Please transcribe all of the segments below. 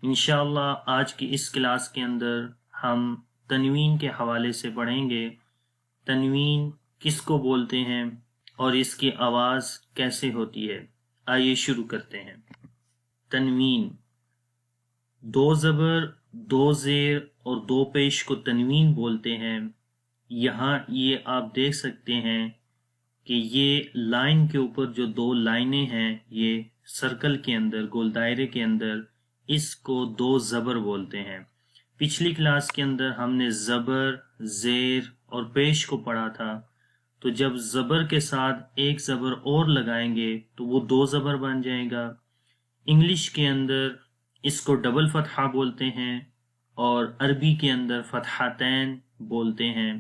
انشاءاللہ آج کی اس کلاس کے اندر ہم تنوین کے حوالے سے پڑھیں گے۔ تنوین کس کو بولتے ہیں اور اس کی آواز کیسے ہوتی ہے۔ آئیے شروع کرتے ہیں۔ تنوین، دو زبر، دو زیر اور دو پیش کو تنوین بولتے ہیں۔ یہاں یہ آپ دیکھ سکتے ہیں کہ یہ لائن کے اوپر جو دو لائنیں ہیں، یہ سرکل کے اندر، گول دائرے کے اندر، اس کو دو زبر بولتے ہیں۔ پچھلی کلاس کے اندر ہم نے زبر، زیر اور پیش کو پڑھا تھا، تو جب زبر کے ساتھ ایک زبر اور لگائیں گے تو وہ دو زبر بن جائے گا۔ انگلش کے اندر اس کو ڈبل فتحہ بولتے ہیں اور عربی کے اندر فتحتین بولتے ہیں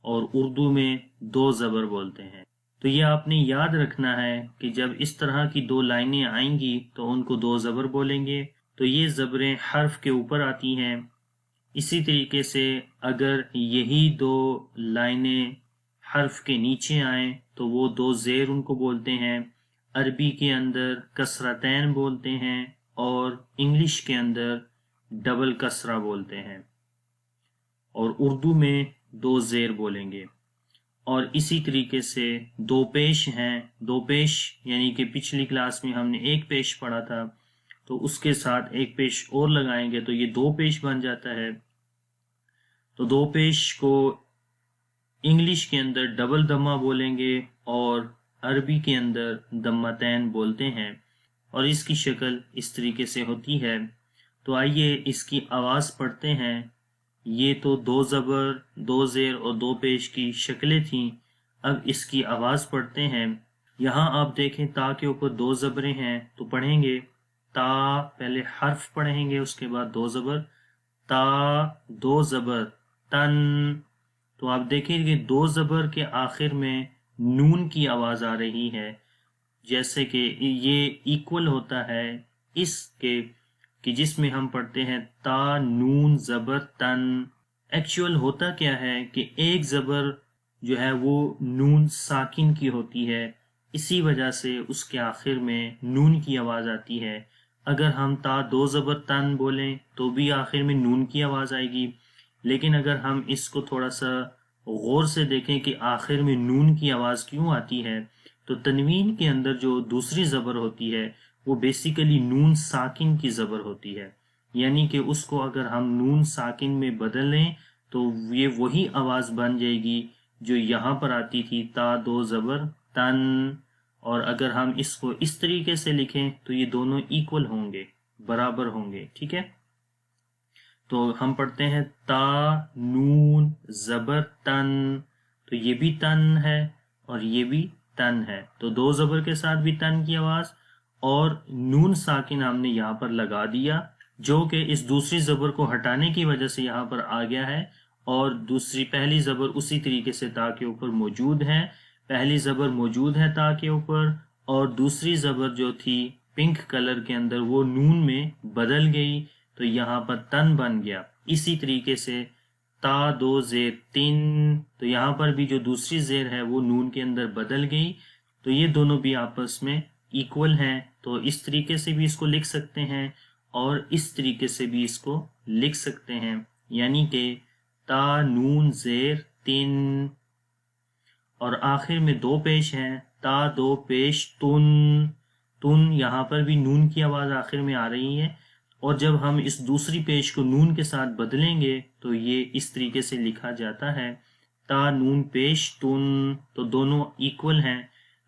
اور اردو میں دو زبر بولتے ہیں۔ تو یہ آپ نے یاد رکھنا ہے کہ جب اس طرح کی دو لائنیں آئیں گی تو ان کو دو زبر بولیں گے۔ تو یہ زبریں حرف کے اوپر آتی ہیں۔ اسی طریقے سے اگر یہی دو لائنیں حرف کے نیچے آئیں تو وہ دو زیر ان کو بولتے ہیں۔ عربی کے اندر کسرتین بولتے ہیں اور انگلش کے اندر ڈبل کسرہ بولتے ہیں، اور اردو میں دو زیر بولیں گے۔ اور اسی طریقے سے دو پیش ہیں۔ دو پیش یعنی کہ پچھلی کلاس میں ہم نے ایک پیش پڑھا تھا، تو اس کے ساتھ ایک پیش اور لگائیں گے تو یہ دو پیش بن جاتا ہے۔ تو دو پیش کو انگلش کے اندر ڈبل دمہ بولیں گے اور عربی کے اندر دمتین بولتے ہیں، اور اس کی شکل اس طریقے سے ہوتی ہے۔ تو آئیے اس کی آواز پڑھتے ہیں۔ یہ تو دو زبر، دو زیر اور دو پیش کی شکلیں تھیں، اب اس کی آواز پڑھتے ہیں۔ یہاں آپ دیکھیں تا کے اوپر دو زبریں ہیں، تو پڑھیں گے تا، پہلے حرف پڑھیں گے، اس کے بعد دو زبر، تا، دو زبر، تن۔ تو آپ دیکھیں کہ دو زبر کے آخر میں نون کی آواز آ رہی ہے، جیسے کہ یہ ایکول ہوتا ہے اس کے کہ جس میں ہم پڑھتے ہیں تا نون زبر تن۔ ایکچول ہوتا کیا ہے کہ ایک زبر جو ہے وہ نون ساکن کی ہوتی ہے، اسی وجہ سے اس کے آخر میں نون کی آواز آتی ہے۔ اگر ہم تا دو زبر تن بولیں تو بھی آخر میں نون کی آواز آئے گی، لیکن اگر ہم اس کو تھوڑا سا غور سے دیکھیں کہ آخر میں نون کی آواز کیوں آتی ہے، تو تنوین کے اندر جو دوسری زبر ہوتی ہے وہ بیسیکلی نون ساکن کی زبر ہوتی ہے، یعنی کہ اس کو اگر ہم نون ساکن میں بدل لیں تو یہ وہی آواز بن جائے گی جو یہاں پر آتی تھی تا دو زبر تن۔ اور اگر ہم اس کو اس طریقے سے لکھیں تو یہ دونوں ایکول ہوں گے، برابر ہوں گے، ٹھیک ہے۔ تو ہم پڑھتے ہیں تا نون زبر تن، تو یہ بھی تن ہے اور یہ بھی تن ہے، تو دو زبر کے ساتھ بھی تن کی آواز، اور نون ساکن ہم نے یہاں پر لگا دیا جو کہ اس دوسری زبر کو ہٹانے کی وجہ سے یہاں پر آ گیا ہے، اور دوسری پہلی زبر اسی طریقے سے تا کے اوپر موجود ہے۔ پہلی زبر موجود ہے تا کے اوپر، اور دوسری زبر جو تھی پنک کلر کے اندر وہ نون میں بدل گئی، تو یہاں پر تن بن گیا۔ اسی طریقے سے تا دو زیر تین، تو یہاں پر بھی جو دوسری زیر ہے وہ نون کے اندر بدل گئی، تو یہ دونوں بھی آپس میں ایکول ہیں۔ تو اس طریقے سے بھی اس کو لکھ سکتے ہیں اور اس طریقے سے بھی اس کو لکھ سکتے ہیں، یعنی کہ تا نون زیر تین، اور آخر میں دو پیش ہیں، تا دو پیش تن، تن، یہاں پر بھی نون کی آواز آخر میں آ رہی ہے، اور جب ہم اس دوسری پیش کو نون کے ساتھ بدلیں گے تو یہ اس طریقے سے لکھا جاتا ہے تا نون پیش تن، تو دونوں ایکول ہیں۔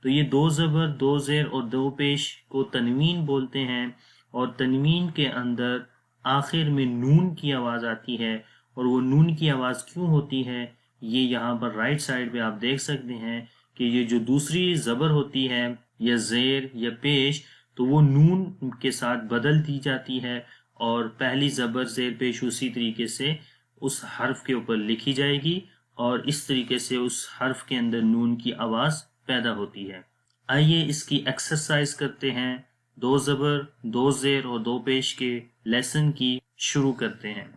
تو یہ دو زبر، دو زیر اور دو پیش کو تنوین بولتے ہیں، اور تنوین کے اندر آخر میں نون کی آواز آتی ہے، اور وہ نون کی آواز کیوں ہوتی ہے یہ یہاں پر رائٹ سائڈ پہ آپ دیکھ سکتے ہیں کہ یہ جو دوسری زبر ہوتی ہے یا زیر یا پیش، تو وہ نون کے ساتھ بدل دی جاتی ہے، اور پہلی زبر زیر پیش اسی طریقے سے اس حرف کے اوپر لکھی جائے گی، اور اس طریقے سے اس حرف کے اندر نون کی آواز پیدا ہوتی ہے۔ آئیے اس کی ایکسرسائز کرتے ہیں۔ دو زبر، دو زیر اور دو پیش کے لیسن کی شروع کرتے ہیں۔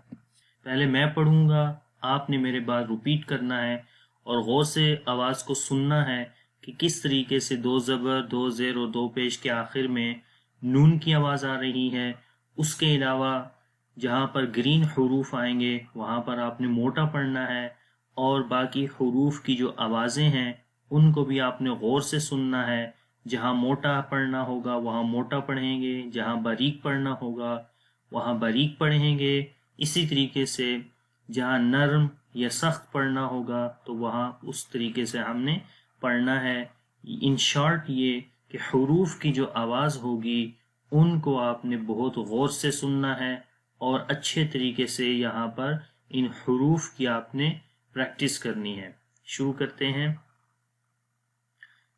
پہلے میں پڑھوں گا، آپ نے میرے بعد ریپیٹ کرنا ہے اور غور سے آواز کو سننا ہے کہ کس طریقے سے دو زبر، دو زیر اور دو پیش کے آخر میں نون کی آواز آ رہی ہے، اس کے علاوہ جہاں پر گرین حروف آئیں گے وہاں پر آپ نے موٹا پڑھنا ہے، اور باقی حروف کی جو آوازیں ہیں ان کو بھی آپ نے غور سے سننا ہے۔ جہاں موٹا پڑھنا ہوگا وہاں موٹا پڑھیں گے، جہاں باریک پڑھنا ہوگا وہاں باریک پڑھیں گے۔ اسی طریقے سے جہاں نرم یا سخت پڑھنا ہوگا تو وہاں اس طریقے سے ہم نے پڑھنا ہے۔ ان شارٹ یہ کہ حروف کی جو آواز ہوگی ان کو آپ نے بہت غور سے سننا ہے، اور اچھے طریقے سے یہاں پر ان حروف کی آپ نے پریکٹس کرنی ہے۔ شروع کرتے ہیں۔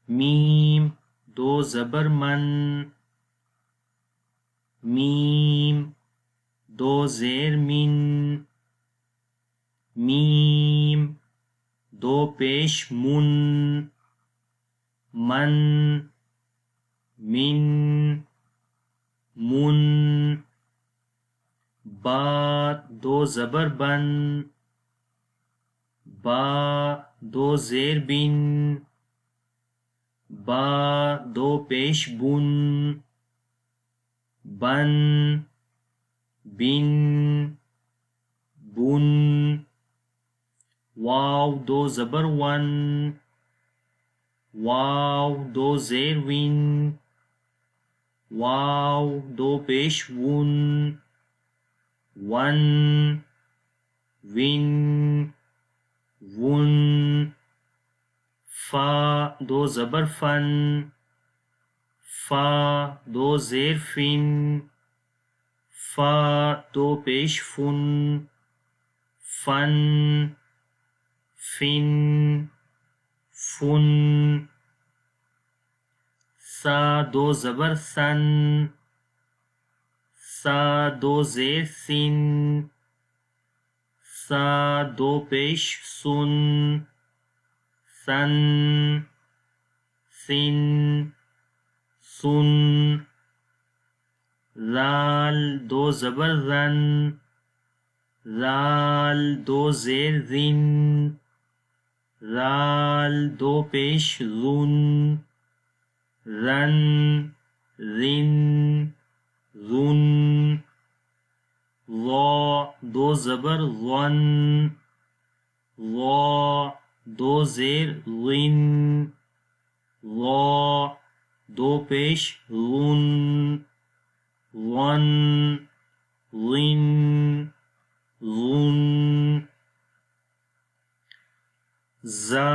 میم دو زبر من، میم دو زیر من، میم دو پیش من، من من من، با دو زبر بن، با دو زیر بن، با دو پیش بن، بن بن بن، واو دو زبر ون، واو دو زیر ون، واو دو پیش ون، ون ون ون، فا دو زبر فن، فا دو زیر فن، فا دو پیش فن، فن فن فن، سا دو زبر سن، سا دو زیر سن، سا دو پیش سن، سن سن سن، زال دو زبر زن، زال دو زیر زن، زال دو پیش زن، زن زن زن، ضا دو زبر ظن، ضا دو زیر ظن، ضا دو پیش ظن، ظن ظن ظن، زا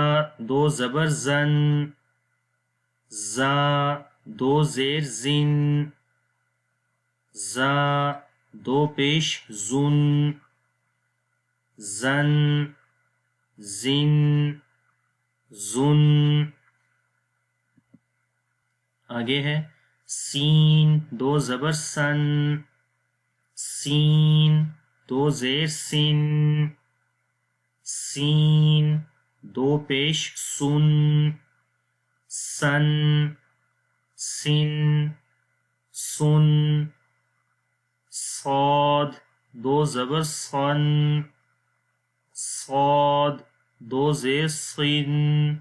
دو زبر زن، زا دو زیر زن، زا دو پیش زن، زن زن زن، آگے ہے سین دو زبر سن، سین دو زیر سن، سین دو پیش سن، سن سن سن، صاد دو زبر صن، صاد دو زیر صن،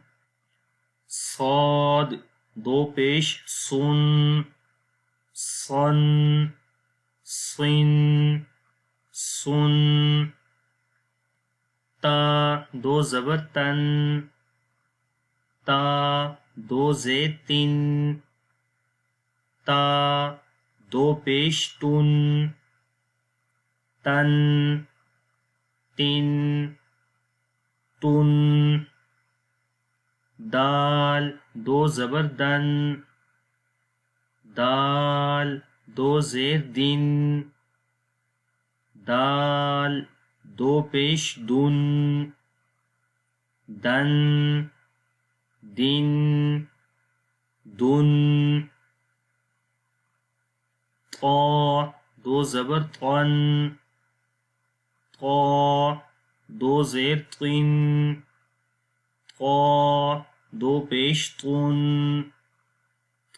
صاد دو پیش سن، صن صن سن، تا دو زبر تن، تا دو زیر تن، تا دو پیش تن، تن تن تن، دال دو زبر دن، دال دو زیر دن، دال دو پیش دن، دن دن دن، طا دو زبر طن، طا دو زیر طن، طا دو پیش طن،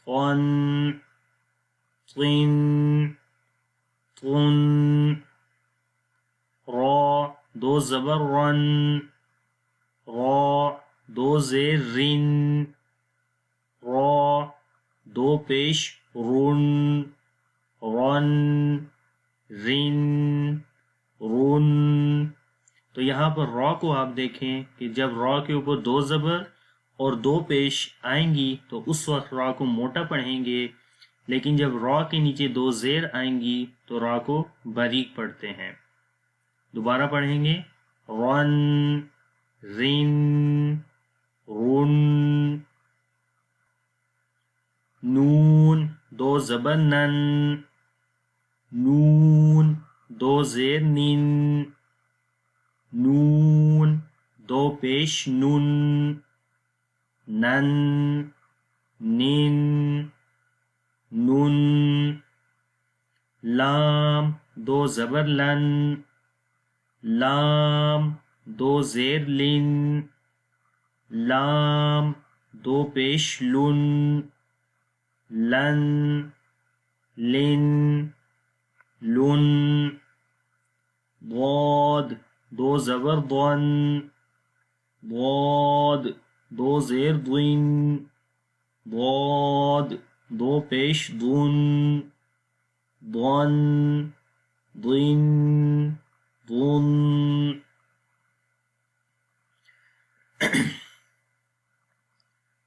طن طن طن، را دو زبر رن، را دو زیر رن، را دو پیش رن، رن رن، رن. تو یہاں پر را کو آپ دیکھیں کہ جب را کے اوپر دو زبر اور دو پیش آئیں گی تو اس وقت را کو موٹا پڑھیں گے، لیکن جب را کے نیچے دو زیر آئیں گی تو را کو باریک پڑھتے ہیں. دوبارہ پڑھیں گے، رن، رن، رن. نون دو زبر نن، نون دو زیر نن، نون دو پیش نن، نن، نن، نن. لام دو زبر لن، لام دو زیر لن، لام دو پیش لن، لن، لن، لن. ضاد دو زبر ضن، ضاد دو زیر ضن، ضاد دو پیش ضن، ضن، ضن، ضن.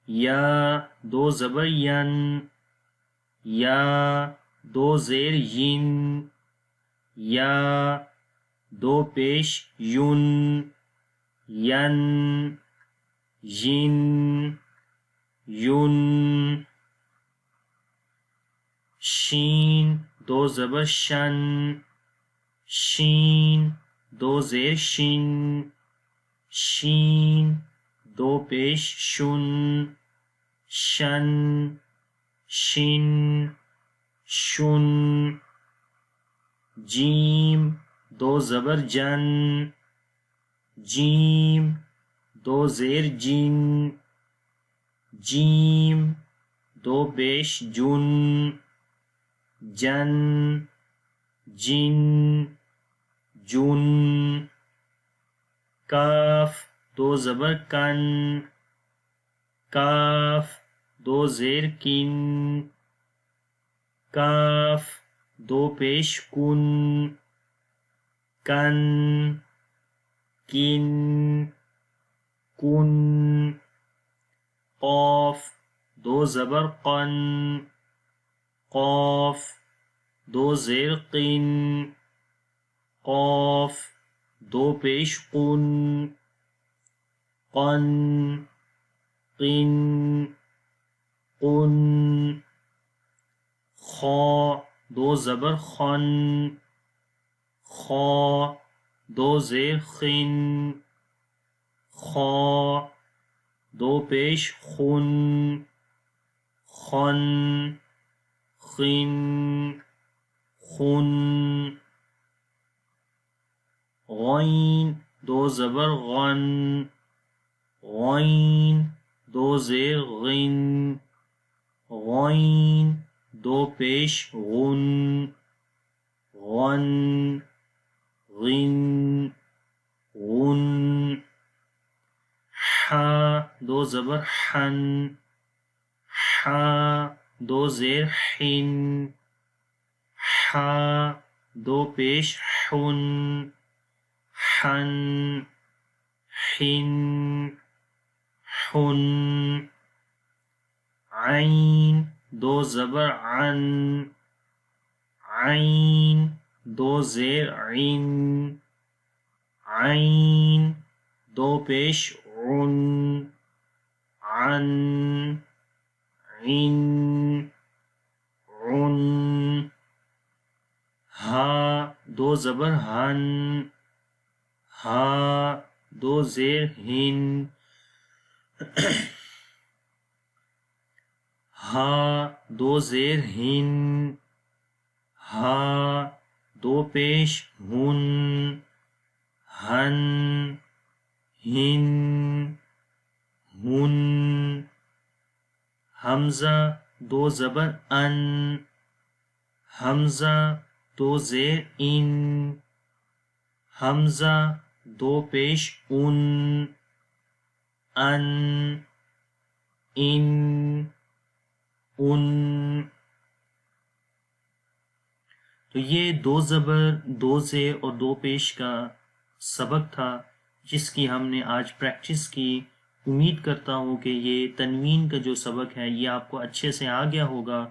یا دو زبر ین، یا دو زیر ین، یا دو پیش یون، ین، ین، یون. شین دو زبر شن، شین دو زیر شن، شین دو پیش شن، شن، شن، شن. جیم دو زبر جن، جیم دو زیر جن، جیم دو پیش جن، جن، جن، جن. کاف دو زبر کن، کاف دو زیر کن، کاف دو پیش کن، کن، کن، کن. قاف دو زبر قن، قاف دو زیر قن، قاف دو پیش قن، قن، قن، قن. خا دو زبر خن، خا دو زیر خن، خا دو پیش خن، خن، خن، خن. غین دو زبر غن، غین دو زیر غن، غین دو پیش غن، غن، غن، غن. حا دو زبر حن، حا دو زیر حن، حا دو پیش حن، حن، حن، حن. عین دو زبر عن، عین دو زیر عین، عین دو پیش عن، عن، عن، عن. ہا دو زبر ہن، ہا دو زیر ہن، ہا دو زیر ہن، ہا دو پیش ہن، ہن، ہن، ہن. حمزہ دو زبر ان، حمزہ دو زیر ان، حمزہ دو پیش ان، ان، ان، ان. تو تو یہ دو زبر، دو زیر اور دو پیش کا سبق تھا جس کی ہم نے آج پریکٹس کی۔ امید کرتا ہوں کہ یہ تنوین کا جو سبق ہے یہ آپ کو اچھے سے آ گیا ہوگا